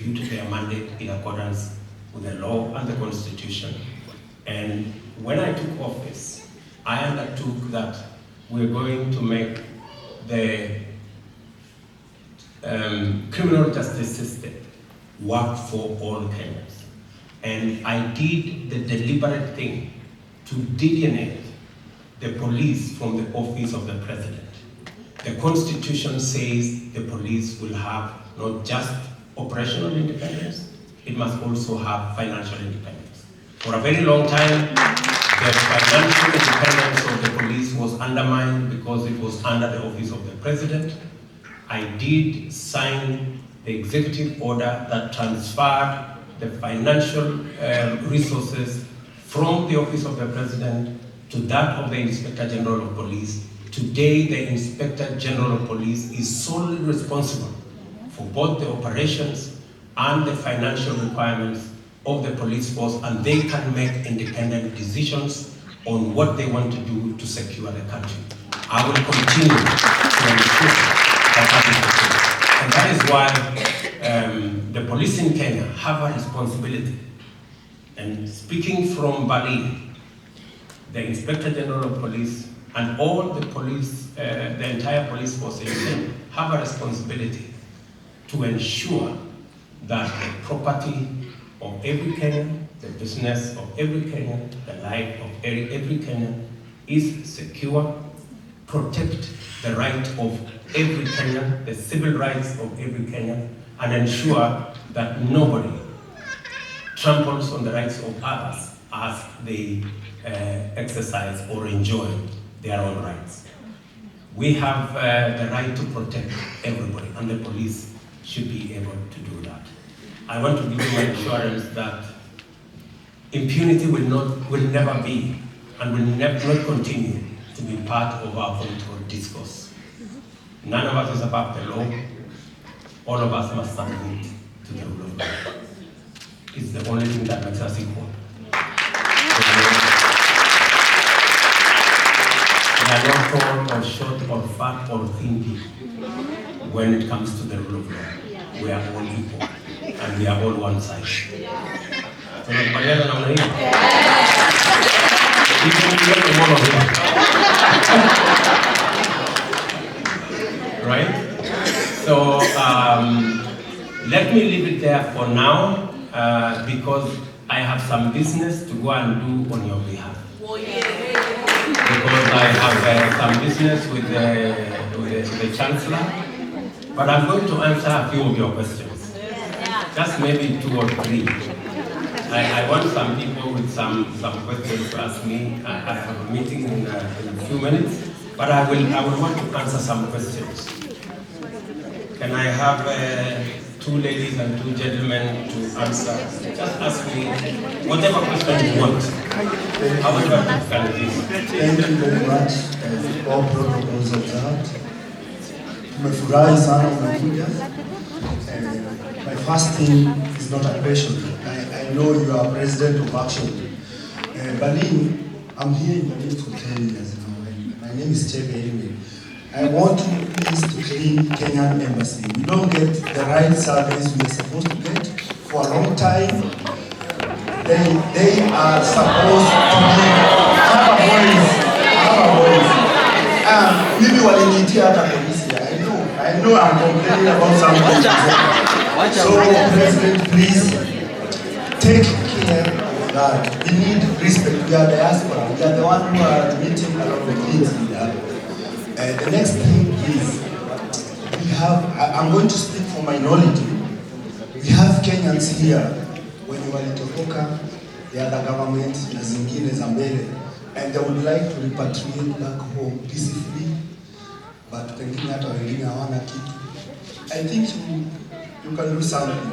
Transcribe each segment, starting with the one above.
execute their mandate in accordance with the law and the Constitution. And when I took office, I undertook that we're going to make the criminal justice system work for all Kenyans. And I did the deliberate thing to delineate the police from the office of the president. The Constitution says the police will have not just operational independence, it must also have financial independence. For a very long time, the financial independence of the police was undermined because it was under the office of the president. I did sign the executive order that transferred the financial resources from the office of the president to that of the Inspector General of Police. Today, the Inspector General of Police is solely responsible for both the operations and the financial requirements of the police force, and they can make independent decisions on what they want to do to secure the country. I will continue to insist that that is the case. And that is why the police in Kenya have a responsibility. And speaking from Berlin, the Inspector General of Police and all the police, the entire police force in Kenya have a responsibility to ensure that the property of every Kenyan, the business of every Kenyan, the life of every Kenyan is secure, protect the right of every Kenyan, the civil rights of every Kenyan, and ensure that nobody tramples on the rights of others as they exercise or enjoy their own rights. We have the right to protect everybody, and the police should be able to do that. I want to give you my assurance that impunity will never be and will not continue to be part of our political discourse. None of us is above the law. All of us must submit to the rule of law. It's the only thing that makes us equal. We are not tall or short or fat or thin people when it comes to the rule of law. We are all equal and we are all one size. Right? So let me leave it there for now because I have some business to go and do on your behalf. Because I have some business with the Chancellor. But I'm going to answer a few of your questions. Just maybe 2 or 3. I want some people with some questions to ask me. I have a meeting in a few minutes, but I will want to answer some questions. Can I have 2 ladies and 2 gentlemen to answer? Just ask me whatever question you want. However difficult it is. Thank you very much. All protocols observed. Tumefurahi sana umekuja. My first thing is not a question. I know you are president of Action. Berlin, I'm here in Berlin for 10 years now. My name is Chege anyway. I want you please to clean Kenyan embassy. We don't get the right service we are supposed to get for a long time. They are supposed to be have a voice. Mimi walinitia hata polisi. I know I'm complaining about something. So President, please take care of that. We need respect. We are diaspora. We are the one who are meeting along the kids. The next thing is, we have, I'm going to speak for minority. We have Kenyans here, when you walitoka, the other government, na zingine za mbele, and they would like to repatriate back home peacefully, but pengine hata wengine hawana kitu. I think you can do something.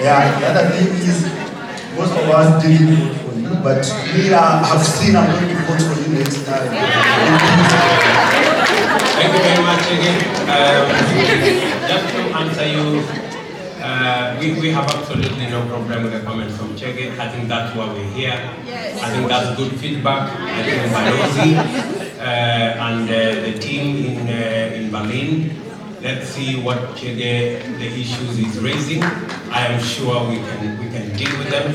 Yeah, the other thing is, most of us didn't vote for you, but we have seen I'm going to vote for you next time. Thank you very much again. Just to answer you, we have absolutely no problem with the comments from Chege. I think that's why we're here. Yes. I think that's good feedback. I think Balozi and the team in Berlin. Let's see what the issues is raising. I am sure we can deal with them,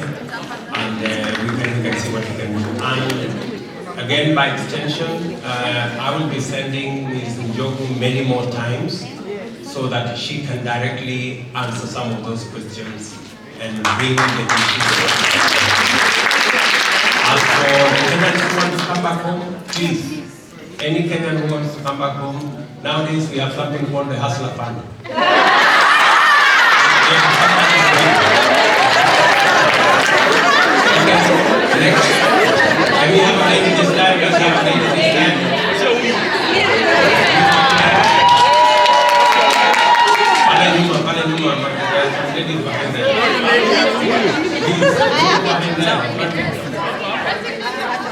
and we can see what we can do. And again, by extension, I will be sending Ms. Njogu many more times so that she can directly answer some of those questions and bring the issues. As for the Kenyans who want to come back home, please, any Kenyan who wants to come back home, nowadays we have something called the Hustler Fund. Next. Can we have a lady this time? Let's have a lady this time. Ladies behind there.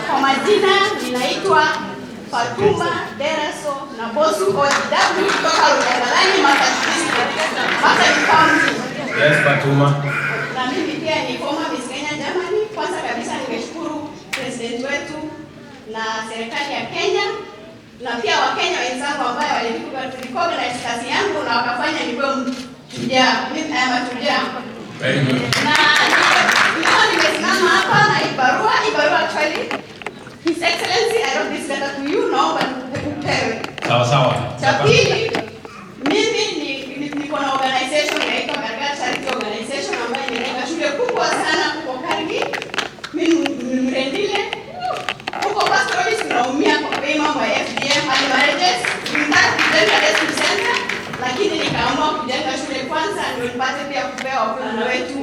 Kwa majina ninaitwa Fatuma Deraso na bosu ODW kutoka Lugalani, Massachusetts County. Yes, Fatuma. Na mimi pia ni former Miss Kenya Germany. Kwanza kabisa nimeshukuru president wetu na serikali ya Kenya na pia Wakenya wenzangu ambao walirecognize kazi yangu na wakafanya niwe mshujaa. Mimi am a shujaa. Very good. Na nimesimama hapa na hii barua actually His Excellency, I wrote this letter to you, naomba nikupewe. Sawa. Cha pili, mimi niko na organization inaitwa Gargar Charity Organization ambayo inalenga shule kubwa sana huko Kargi. Mimi mrendile. Huko pastorali tunaumia kwa bei mambo ya FGM and marriages. Tunataka kujenga rescue center, lakini nikaamua kujenga shule kwanza ndio nipate pia kupewa wavulana wetu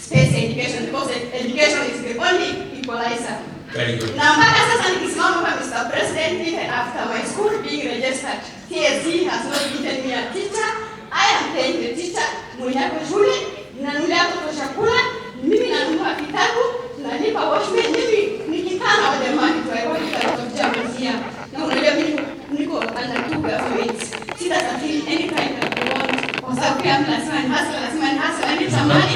space education because education is the only equalizer. Very good. Na mpaka sasa nikisimama hapa Mr. President, even after my school being registered, TSC has not given me a teacher. I am paying the teacher. Mwenye ako shule, nanunulia watoto chakula, mimi nanunua vitabu, nalipa washman, mimi nikitana wa jamani tu aiko nikatokea mzia. Na unajua mimi niko under two governments. Sitasafiri anytime that I want. Kwa sababu pia lazima ni hustle, ni tamani.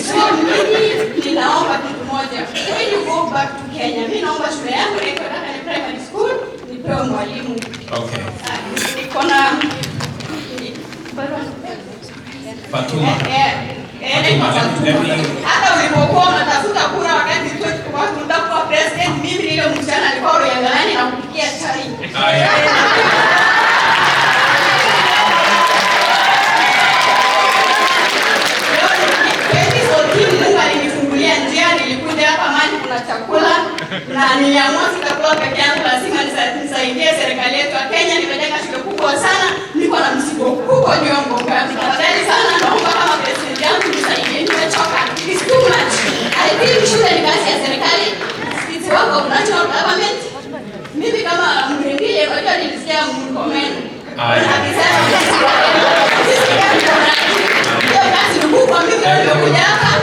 So mimi ninaomba kitu moja. When you go back to Kenya, mimi naomba shule yangu ni primary school, nipewe mwalimu. Okay. Niko na Fatuma. Hata ulipokuwa unatafuta kura wakati tulikuwa tunataka president, mimi nile msichana alikuwa Ruto na kupikia chai. Chakula na niliamua sitakula peke yangu, lazima nisaidie serikali yetu ya Kenya. Nimejenga shule kubwa sana, niko na mzigo kubwa juu ya mgongo wangu. Tafadhali sana naomba kama president yangu nisaidie, nimechoka. It's too much. I think shule ni kazi ya serikali. It's work of national government. Mimi kama mrindile wajua nilisikia mkomeni. Akisema hiyo kazi ni kubwa, mimi ndio kuja hapa.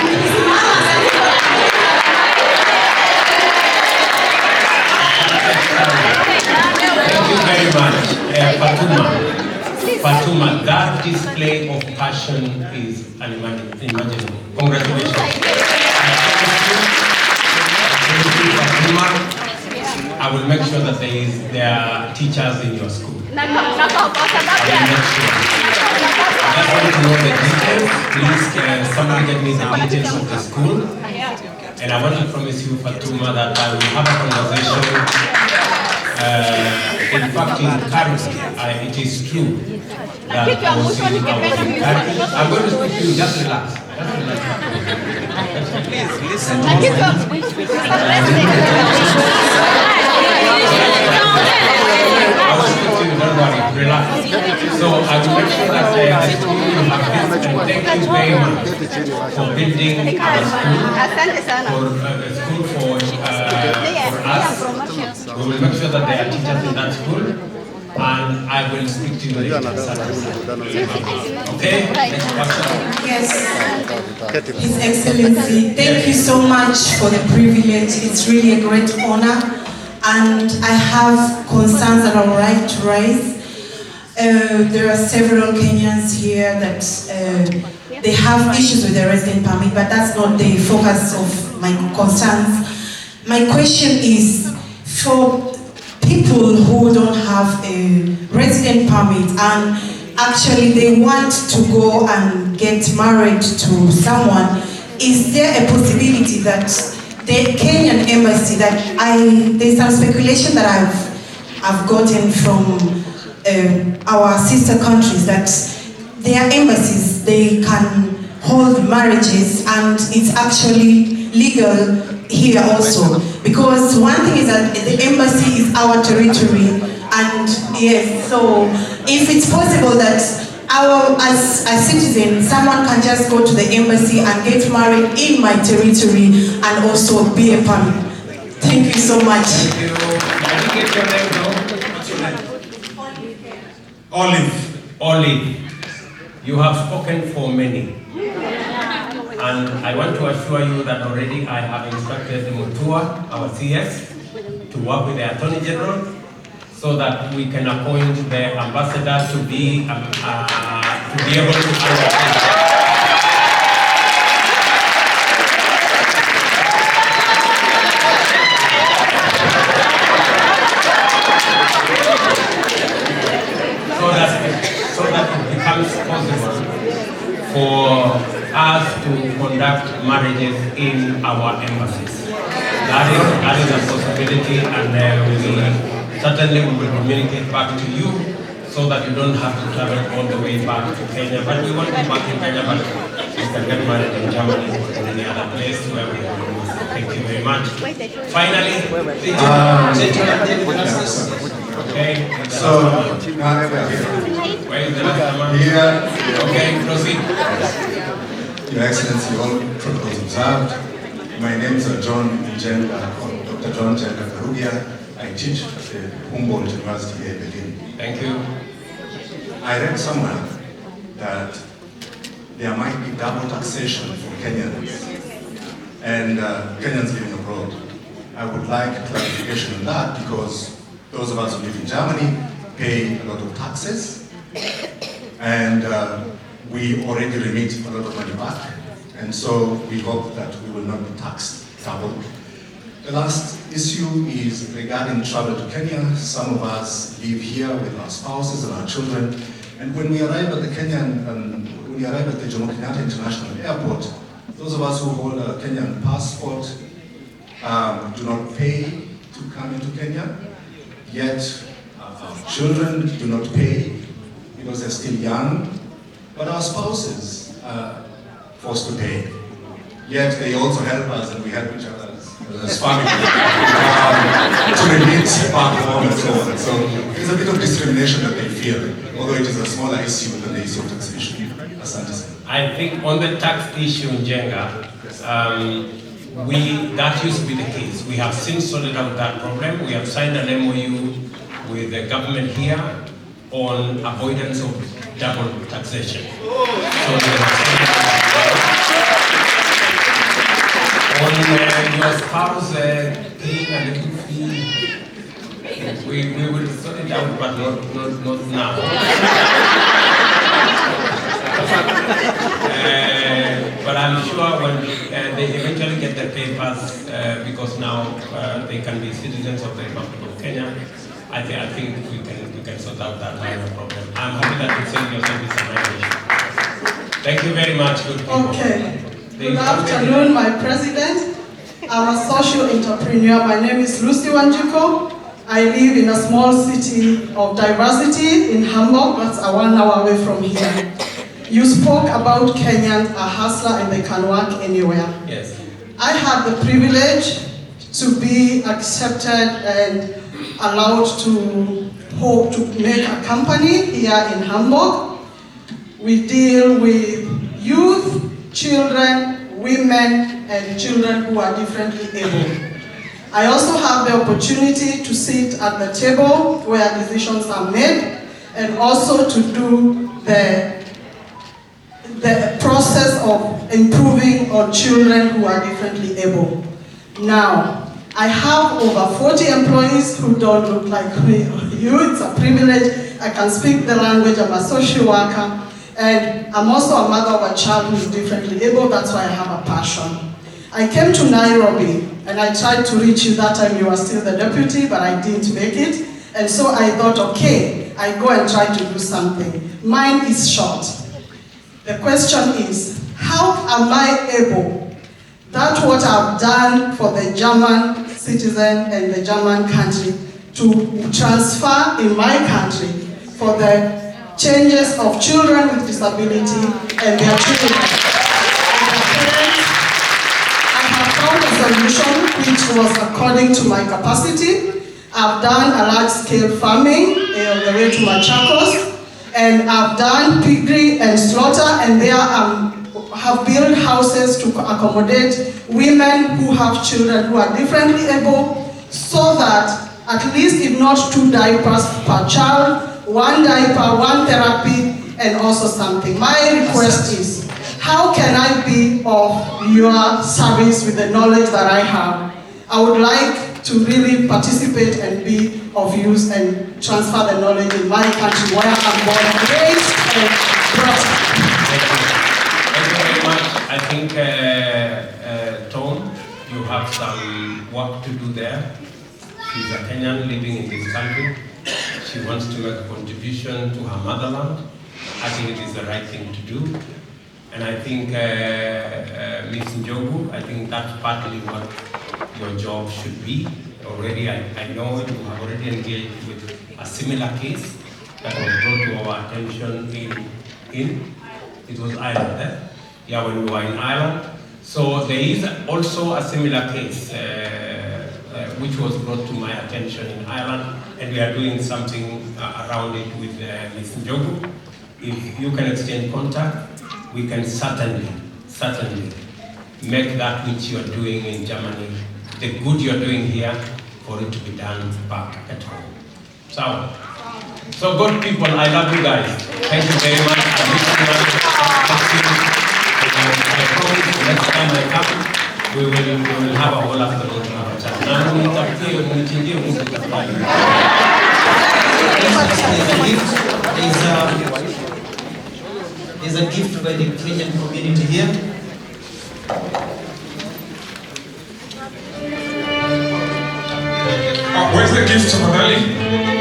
Nikisimama Thank you very much. Fatuma, that display of passion is unimaginable. Congratulations. Thank you, Fatuma. I will make sure that there are teachers in your school. I will make sure. I just want to know the details. Please, can somebody get me the details of the school? And I want to promise you, Fatuma, that I will have a conversation. In fact, in Kargi, it is true that I was in Kargi. I'm going to speak to you. Just relax. Please listen. I will speak to you. Don't worry. Relax. So I will make sure that the school will have this. And thank you very much for building our school. For a school for us. We will make sure that there are teachers in that school, and I will speak to you later. Okay? Yes. His Excellency, thank you so much for the privilege. It's really a great honor, and I have concerns that I would like to raise. There are several Kenyans here that they have issues with the resident permit, but that's not the focus of my concerns. My question is, for people who don't have a resident permit and actually they want to go and get married to someone, is there a possibility that the Kenyan embassy, there's some speculation that I've gotten from our sister countries, that their embassies, they can hold marriages and it's actually legal here also? Because one thing is that the embassy is our territory, and yes, so if it's possible that as citizens, someone can just go to the embassy and get married in my territory and also be a permit. Thank you so much. Thank you. Can you get your name now? What's your name? Olive. Olive. You have spoken for many. And I want to assure you that already I have instructed Mutua, our CS, to work with the Attorney General so that we can appoint the ambassador to be able to so that it becomes possible for us to conduct marriages in our embassies. That is a possibility, and we certainly will communicate back to you so that you don't have to travel all the way back to Kenya. But we want you back in Kenya, but you can get married in Germany or any other place where we have been. Thank you very much. Finally, okay. So, where is the last one? here, Okay, proceed. Your Excellency, all protocols observed. My name is Dr. John Jenga Karugia. I teach at the Humboldt University here in Berlin. Thank you. I read somewhere that there might be double taxation for Kenyans and Kenyans living abroad. I would like clarification on that, because those of us who live in Germany pay a lot of taxes, and we already remit a lot of money back, and so we hope that we will not be taxed double. The last issue is regarding travel to Kenya. Some of us live here with our spouses and our children, and when we arrive at the Jomo Kenyatta International Airport, those of us who hold a Kenyan passport do not pay to come into Kenya, yet our children do not pay because they're still young, but our spouses are forced to pay. Yet they also help us, and we help each other as family to remit back home and so on. So there's a bit of discrimination that they feel, although it is a smaller issue than the issue of taxation. I think on the tax issue in Jenga, that used to be the case. We have since sorted out that problem. We have signed an MOU with the government here on avoidance of double taxation. So on your spouse paying a little fee, we will sort it out, but not now. But I'm sure when they eventually get the papers, because now they can be citizens of the Republic of Kenya, I think we can sort out that minor problem. I'm happy that you saved yourself this issue. Thank you very much, good people. Okay. Good afternoon, my president. I'm a social entrepreneur. My name is Lucy Wanjiko. I live in a small city of diversity in Hamburg. That's 1 hour away from here. You spoke about Kenyans, a hustler, and they can work anywhere. Yes. I had the privilege to be accepted and allowed to make a company here in Hamburg. We deal with youth, children, women, and children who are differently able. I also have the opportunity to sit at the table where decisions are made, and also to do the process of improving on children who are differently able. Now, I have over 40 employees who don't look like me or you. It's a privilege. I can speak the language. I'm a social worker. And I'm also a mother of a child who is differently able. That's why I have a passion. I came to Nairobi And I tried to reach you that time, you were still the deputy, but I didn't make it. And so I thought, okay, I go and try to do something. Mine is short. The question is, how am I able, that what I've done for the German citizen and the German country, to transfer in my country for the changes of children with disability and their children. I have found a solution which was according to my capacity. I've done a large-scale farming on the way to Machakos, and I've done piggery and slaughter, and there have built houses to accommodate women who have children who are differently able, so that at least if not 2 diapers per child, 1 diaper, 1 therapy, and also something. My request is, how can I be of your service with the knowledge that I have? I would like to really participate and be of use and transfer the knowledge in my country where I'm born and raised and brought up. Thank you very much. I think, Tom, you have some work to do there. She's a Kenyan living in this country. She wants to make a contribution to her motherland. I think it is the right thing to do. And I think, Ms. Njogu, I think that's partly what your job should be. Already, I know you have already engaged with a similar case that was brought to our attention it was Ireland, eh? Yeah, when we were in Ireland. So there is also a similar case which was brought to my attention in Ireland, and we are doing something around it with Ms. Njogu. If you can exchange contact, we can certainly make that which you are doing in Germany, the good you are doing here, for it to be done back at home. So good people, I love you guys. Thank you very much. I promise next time I come, we will have a whole afternoon to have a chat. There's a gift by the Kenyan community here. Where's the gift, Madali?